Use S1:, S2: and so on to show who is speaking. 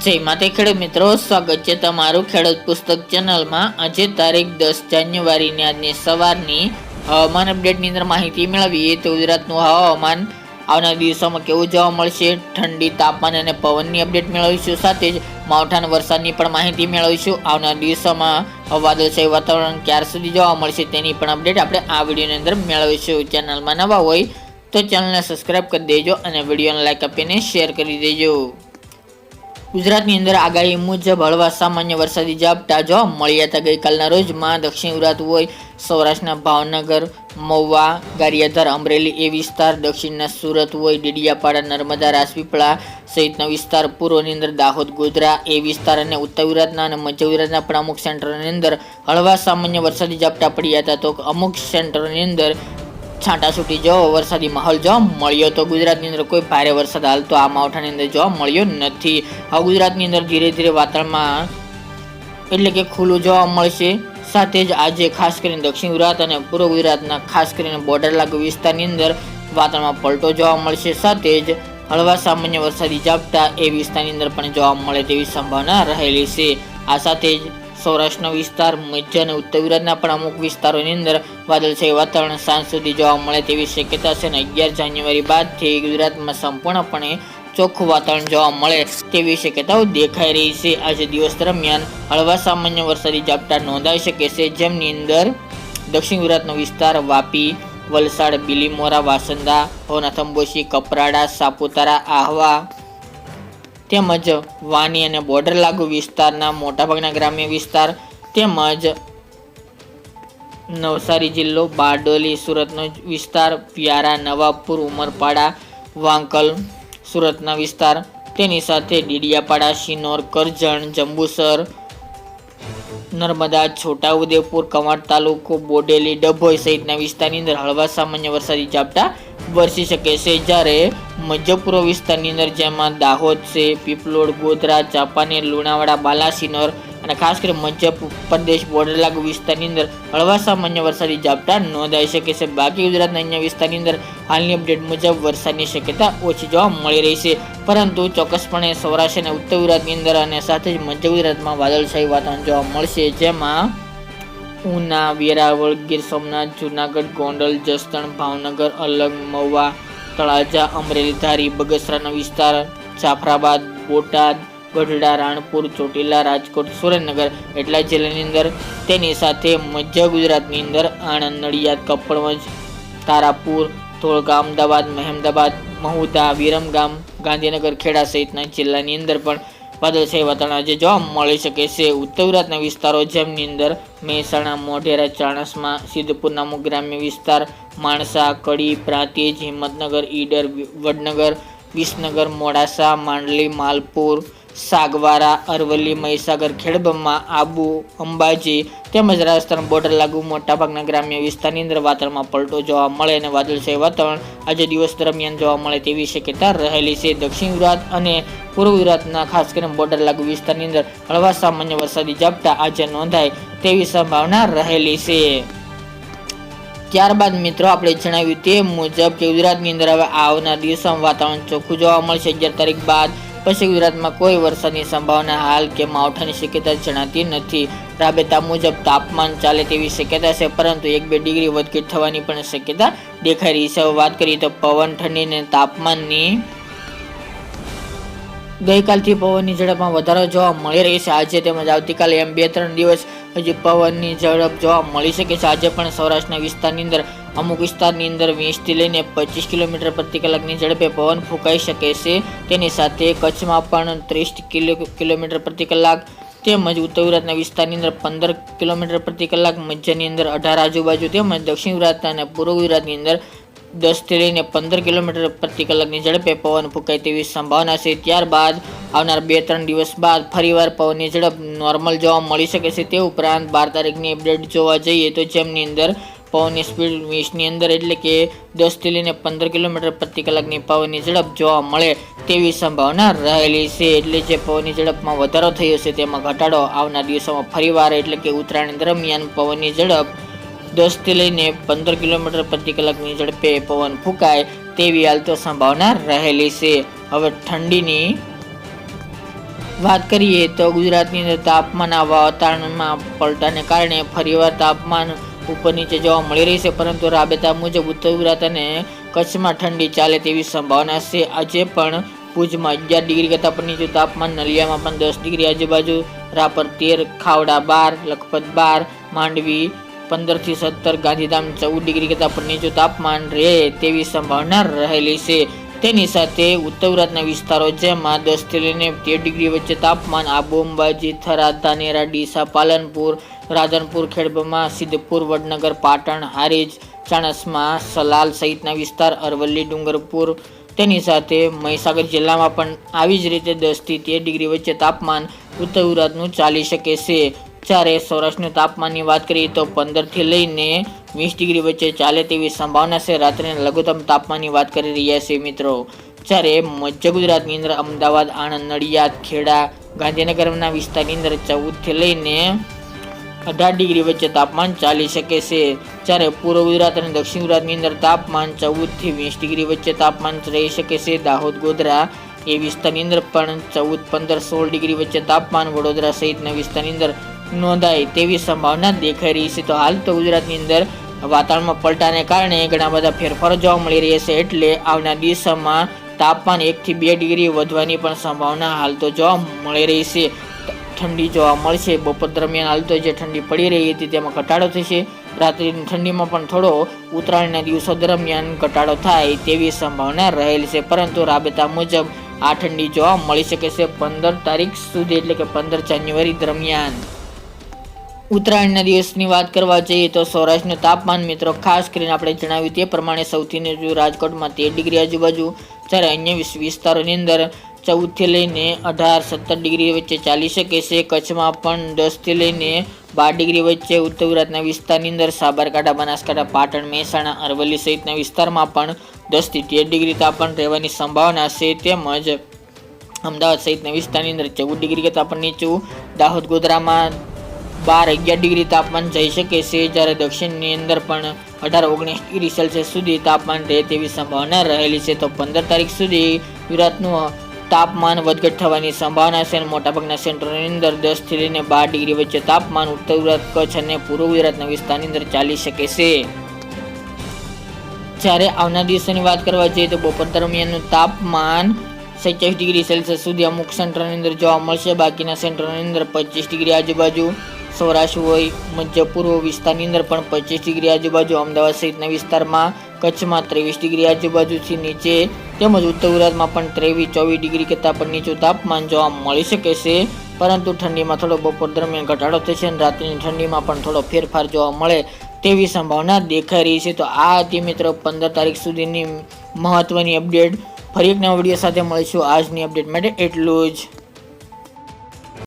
S1: જય માતા ખેડૂત મિત્રો, સ્વાગત છે તમારું ખેડૂત પુસ્તક ચેનલમાં। આજે તારીખ 10 જાન્યુઆરીની આજની સવારની હવામાન અપડેટની અંદર માહિતી મેળવીએ તો ગુજરાતનું હવામાન આવનારા દિવસોમાં કેવું જોવા મળશે, ઠંડી, તાપમાન અને પવનની અપડેટ મેળવીશું। સાથે જ માવઠાના વરસાદની પણ માહિતી મેળવીશું। આવનારા દિવસોમાં વાદળછાયું વાતાવરણ ક્યાર સુધી જોવા મળશે તેની પણ અપડેટ આપણે આ વિડીયોની અંદર મેળવીશું। ચેનલમાં નવા હોય તો ચેનલને સબસ્ક્રાઈબ કરી દેજો અને વિડીયોને લાઈક આપીને શેર કરી દેજો। ગુજરાતની અંદર આગાહી મુજબ હળવા સામાન્ય વરસાદી ઝાપટા જોવા મળ્યા હતા। ગઈકાલના રોજમાં દક્ષિણ ગુજરાત હોય, સૌરાષ્ટ્રના ભાવનગર, મહુવા, ગારિયાધાર, અમરેલી એ વિસ્તાર, દક્ષિણના સુરત હોય, ડેડિયાપાડા, નર્મદા, રાજપીપળા સહિતના વિસ્તાર, પૂર્વની અંદર દાહોદ, ગોધરા એ વિસ્તાર અને ઉત્તર ગુજરાતના અને મધ્ય ગુજરાતના પણ અમુક સેન્ટરોની અંદર હળવા સામાન્ય વરસાદી ઝાપટા પડ્યા હતા। તો અમુક સેન્ટરોની અંદર છાંટાછૂટી જેવો વરસાદી માહોલ જોવા મળ્યો તો ગુજરાતની અંદર કોઈ ભારે વરસાદ હાલ તો આ માવઠાની અંદર જોવા મળ્યો નથી। હવે ગુજરાતની અંદર ધીરે ધીરે વાતાવરણમાં એટલે કે ખુલ્લું જોવા મળશે। સાથે જ આજે ખાસ કરીને દક્ષિણ ગુજરાત અને પૂર્વ ગુજરાતના ખાસ કરીને બોર્ડર લાગુ વિસ્તારની અંદર વાતાવરણમાં પલટો જોવા મળશે। સાથે જ હળવા સામાન્ય વરસાદી ઝાપટા એ વિસ્તારની અંદર પણ જોવા મળે તેવી સંભાવના રહેલી છે। આ સાથે જ સૌરાષ્ટ્રનો વિસ્તાર, મધ્ય અને ઉત્તર ગુજરાતના પણ અમુક વિસ્તારોની અંદર વાદળછાયું વાતાવરણ સાંજ સુધી જોવા મળે તેવી શક્યતા છે અને 11 જાન્યુઆરી બાદથી ગુજરાતમાં સંપૂર્ણપણે ચોખ્ખું વાતાવરણ જોવા મળે તેવી શક્યતાઓ દેખાઈ રહી છે। આજે દિવસ દરમિયાન હળવા સામાન્ય વરસાદી ઝાપટા નોંધાઈ શકે છે, જેમની અંદર દક્ષિણ ગુજરાતનો વિસ્તાર, વાપી, વલસાડ, બીલીમોરા, વાસંદા, ભવનાથ, અંબોશી, કપરાડા, સાપુતારા, આહવા તેમજ વાની અને બોર્ડર લાગુ વિસ્તારના મોટાભાગના ગ્રામ્ય વિસ્તાર તેમજ નવસારી જિલ્લો, બારડોલી સુરતનો વિસ્તાર, વ્યારા, નવાપુર, ઉમરપાડા, વાંકલ સુરતના વિસ્તાર, તેની સાથે ડેડિયાપાડા, શિનોર, કરજણ, જંબુસર, નર્મદા, છોટાઉદેપુર, કવાંટ તાલુકો, બોડેલી, ડભોઈ સહિતના વિસ્તારની અંદર હળવા સામાન્ય વરસાદી ઝાપટા વરસી શકે છે। જ્યારે મધ્ય પૂર્વ વિસ્તારની અંદર જેમાં દાહોદ છે, પીપલોડ, ગોધરા, ચાંપાનેર, લુણાવાડા, બાલાસિનોર અને ખાસ કરીને મધ્ય પ્રદેશ બોર્ડર લાગુ વિસ્તારની અંદર હળવા સામાન્ય વરસાદી ઝાપટા નોંધાઈ શકે છે। બાકી ગુજરાતના અન્ય વિસ્તારની અંદર હાલની અપડેટ મુજબ વરસાદની શક્યતા ઓછી જોવા મળી રહી છે, પરંતુ ચોક્કસપણે સૌરાષ્ટ્ર અને ઉત્તર ગુજરાતની અંદર અને સાથે જ મધ્ય ગુજરાતમાં વાદળછાયું વાતાવરણ જોવા મળશે, જેમાં ઉના, વેરાવળ, ગીર સોમનાથ, જુનાગઢ, ગોંડલ, જસદણ, ભાવનગર, અલંગ, મહુવા, તળાજા, અમરેલી, ધારી, બગસરાનો વિસ્તાર, જાફરાબાદ, બોટાદ, ગઢડા, રાણપુર, ચોટીલા, રાજકોટ, સુરેન્દ્રનગર એટલા જિલ્લાની અંદર, તેની સાથે મધ્ય ગુજરાતની અંદર આણંદ, નડિયાદ, કપડવંજ, તારાપુર, ધોળકા, અમદાવાદ, મહેમદાબાદ, મહુધા, વિરમગામ, ગાંધીનગર, ખેડા સહિતના જિલ્લાની અંદર પણ વાદળછાયું વાતાવરણ આજે જોવા મળી શકે છે। ઉત્તર ગુજરાતના વિસ્તારો જેમની અંદર મહેસાણા, મોઢેરા, ચાણસ્મા, સિદ્ધપુરના અમુક ગ્રામ્ય વિસ્તાર, માણસા, કડી, પ્રાંતિજ, હિંમતનગર, ઈડર, વડનગર, વિસનગર, મોડાસા, માંડલી, માલપુર, સાગવારા, અરવલ્લી, મહીસાગર, ખેડબ્રહ્મા, આબુ, અંબાજી તેમજ રાજસ્થાન બોર્ડર લાગુ મોટાભાગના ગ્રામ્ય વિસ્તારની અંદર વાતાવરણમાં પલટો જોવા મળે અને વાદળછાયું વાતાવરણ આજે દિવસ દરમિયાન જોવા મળે તેવી શક્યતા રહેલી છે। દક્ષિણ ગુજરાત અને પૂર્વ ગુજરાતના ખાસ કરીને બોર્ડર લાગુ વિસ્તારની અંદર હળવા સામાન્ય વરસાદી ઝાપટા આજે નોંધાય તેવી સંભાવના રહેલી છે। ત્યારબાદ મિત્રો આપણે જણાવ્યું તે મુજબ કે ગુજરાતની અંદર હવે આવનાર દિવસોમાં વાતાવરણ ચોખ્ખું જોવા મળશે। 11 તારીખ બાદ પછી ગુજરાતમાં કોઈ વરસાદની સંભાવના હાલ કે માવઠાની શક્યતા જણાતી નથી। રાબેતા મુજબ તાપમાન ચાલે તેવી શક્યતા છે, પરંતુ 1-2 ડિગ્રી વધઘટ થવાની પણ શક્યતા દેખાઈ રહી છે। વાત કરીએ તો પવન, ઠંડી અને તાપમાનની ગઈકાલથી પવનની ઝડપમાં વધારો જોવા મળી રહી છે। આજે તેમજ આવતીકાલે એમ 2-3 દિવસ હજી પવનની ઝડપ જોવા મળી શકે છે। આજે પણ સૌરાષ્ટ્રના વિસ્તારની અંદર અમુક વિસ્તારની અંદર 20 થી લઈને 25 કિલોમીટર પ્રતિ કલાકની ઝડપે પવન ફૂંકાઈ શકે છે। તેની સાથે કચ્છમાં પણ 30 કિલોમીટર પ્રતિ કલાક તેમજ ઉત્તર ગુજરાતના વિસ્તારની અંદર 15 કિલોમીટર પ્રતિ કલાક, મધ્યની અંદર 18 આજુબાજુ તેમજ દક્ષિણ ગુજરાત અને પૂર્વ ગુજરાતની અંદર 10 થી લઈને 15 કિલોમીટર પ્રતિ કલાકની ઝડપે પવન ફૂંકાય તેવી સંભાવના છે। ત્યારબાદ આવનાર 2-3 દિવસ બાદ ફરીવાર પવનની ઝડપ નોર્મલ જોવા મળી શકે છે। તે ઉપરાંત 12 તારીખની અપડેટ જોવા જઈએ તો જેમની અંદર પવનની સ્પીડ 20ની અંદર એટલે કે 10 થી લઈને 15 કિલોમીટર પ્રતિ કલાકની પવનની ઝડપ જોવા મળે તેવી સંભાવના રહેલી છે। એટલે જે પવનની ઝડપમાં વધારો થયો છે તેમાં ઘટાડો આવનાર દિવસોમાં ફરીવાર એટલે કે ઉત્તરાયણ દરમિયાન પવનની ઝડપ 10 થી લઈને 15 કિલોમીટર પ્રતિ કલાકની ઝડપે પવન ફૂંકાય તેવી હાલ તો સંભાવના રહેલી છે। હવે ઠંડીની વાત કરીએ તો ગુજરાતની અંદર તાપમાનના વાતાવરણમાં પલટાને કારણે ફરીવાર તાપમાન ઉપર નીચે જોવા મળી રહી છે, પરંતુ રાબેતા મુજબ ઉત્તર ગુજરાત અને કચ્છમાં ઠંડી ચાલે તેવી સંભાવના છે. આજે પણ ભુજમાં 11 ડિગ્રી કરતાં પણ નીચું તાપમાન, નલિયામાં પણ 10 ડિગ્રી આજુબાજુ, રાપર 13, ખાવડા 12, લખપત 12, માંડવી 15 થી 17, ગાંધીધામ 14 ડિગ્રી કરતાં પણ નીચું તાપમાન રહે તેવી સંભાવના રહેલી છે. તેની સાથે ઉત્તર ગુજરાતના વિસ્તારો જેમાં 10 થી લઈને 13 ડિગ્રી વચ્ચે તાપમાન આબુ, અંબાજી, થરાદ, ધાનેરા, ડીસા, પાલનપુર, રાધનપુર, ખેડબ્રહ્મા, સિદ્ધપુર, વડનગર, પાટણ, હારીજ, ચાણસ્મા, સલાલ સહિતના વિસ્તાર, અરવલ્લી, ડુંગરપુર, તેની સાથે મહીસાગર જિલ્લામાં પણ આવી જ રીતે 10 થી 13 ડિગ્રી વચ્ચે તાપમાન ઉત્તર ગુજરાતનું ચાલી શકે છે. જ્યારે સૌરાષ્ટ્રનું તાપમાનની વાત કરીએ તો 15 થી લઈને 20 ડિગ્રી વચ્ચે ચાલે તેવી સંભાવના છે. રાત્રિના લઘુત્તમ તાપમાનની વાત કરી રહ્યા છીએ મિત્રો. જ્યારે મધ્ય ગુજરાતની અંદર અમદાવાદ, આણંદ, નડિયાદ, ખેડા, ગાંધીનગરના વિસ્તારની અંદર 14 થી લઈને 18 ડિગ્રી વચ્ચે તાપમાન ચાલી શકે છે. જ્યારે પૂર્વ ગુજરાત અને દક્ષિણ ગુજરાતની અંદર તાપમાન 14 થી 20 ડિગ્રી વચ્ચે તાપમાન રહી શકે છે. દાહોદ, ગોધરા એ વિસ્તારની અંદર પણ 14, 15, 16 ડિગ્રી વચ્ચે તાપમાન, વડોદરા સહિતના વિસ્તારની અંદર નોંધાય તેવી સંભાવના દેખાઈ રહી છે. તો હાલ તો ગુજરાતની અંદર વાતાવરણમાં પલટાને કારણે ઘણા બધા ફેરફારો જોવા મળી રહ્યા છે, એટલે આવનાર દિવસોમાં તાપમાન 1 થી 2 ડિગ્રી વધવાની પણ સંભાવના હાલ તો જોવા મળી રહી છે. ઠંડી જોવા મળશે. બપોર દરમિયાન હાલ તો જે ઠંડી પડી રહી હતી તેમાં ઘટાડો થશે. રાત્રિની ઠંડીમાં પણ થોડો ઉત્તરાયણના દિવસો દરમિયાન ઘટાડો થાય તેવી સંભાવના રહેલી છે, પરંતુ રાબેતા મુજબ આ ઠંડી જોવા મળી શકે છે 15 તારીખ સુધી, એટલે કે 15 જાન્યુઆરી દરમિયાન. ઉત્તરાયણના દિવસની વાત કરવા જઈએ તો સૌરાષ્ટ્રનું તાપમાન મિત્રો ખાસ કરીને આપણે જણાવ્યું તે પ્રમાણે સૌથી નીચું રાજકોટમાં 13 ડિગ્રી આજુબાજુ, જ્યારે અન્ય વિસ્તારોની અંદર 14 થી લઈને 18, 17 ડિગ્રી વચ્ચે ચાલી શકે છે. કચ્છમાં પણ 10 થી લઈને 12 ડિગ્રી વચ્ચે, ઉત્તર ગુજરાતના વિસ્તારની અંદર સાબરકાંઠા, બનાસકાંઠા, પાટણ, મહેસાણા, અરવલ્લી સહિતના વિસ્તારમાં પણ 10 થી 13 ડિગ્રી તાપમાન રહેવાની સંભાવના છે. તેમજ અમદાવાદ સહિતના વિસ્તારની અંદર 14 ડિગ્રી કરતાં પણ નીચું, દાહોદ, ગોધરામાં 12, 11 ડિગ્રી તાપમાન જઈ શકે છે. જ્યારે દક્ષિણની અંદર પણ 18, 19 ડિગ્રી સેલ્સિયસ સુધી તાપમાન રહે તેવી સંભાવના રહેલી છે. તો 15 તારીખ સુધી ગુજરાતનું તાપમાન વધઘટ થવાની સંભાવના છે અને મોટાભાગના સેન્ટરોની અંદર 10 થી લઈને 12 ડિગ્રી વચ્ચે તાપમાન ઉત્તર ગુજરાત, કચ્છ અને પૂર્વ ગુજરાતના વિસ્તારની અંદર ચાલી શકે છે. જ્યારે આવનાર દિવસોની વાત કરવા જઈએ તો બપોર દરમિયાનનું તાપમાન 27 ડિગ્રી સેલ્સિયસ સુધી અમુક સેન્ટરોની અંદર જોવા મળશે. બાકીના સેન્ટરોની અંદર 25 ડિગ્રી આજુબાજુ, સૌરાષ્ટ્ર હોય, મધ્ય પૂર્વ વિસ્તારની અંદર પણ 25 ડિગ્રી આજુબાજુ, અમદાવાદ સહિતના વિસ્તારમાં, કચ્છમાં 23 ડિગ્રી આજુબાજુથી નીચે, તેમજ ઉત્તર ગુજરાતમાં પણ 23, 24 ડિગ્રી કરતાં પણ નીચું તાપમાન જોવા મળી શકે છે. પરંતુ ઠંડીમાં થોડો બપોર દરમિયાન ઘટાડો થશે અને રાત્રિની ઠંડીમાં પણ થોડો ફેરફાર જોવા મળે તેવી સંભાવના દેખાઈ રહી છે. તો આ હતી મિત્રો 15 તારીખ સુધીની મહત્વની અપડેટ. ફરી એક નવા વિડીયો સાથે મળીશું. આજની અપડેટ માટે એટલું જ.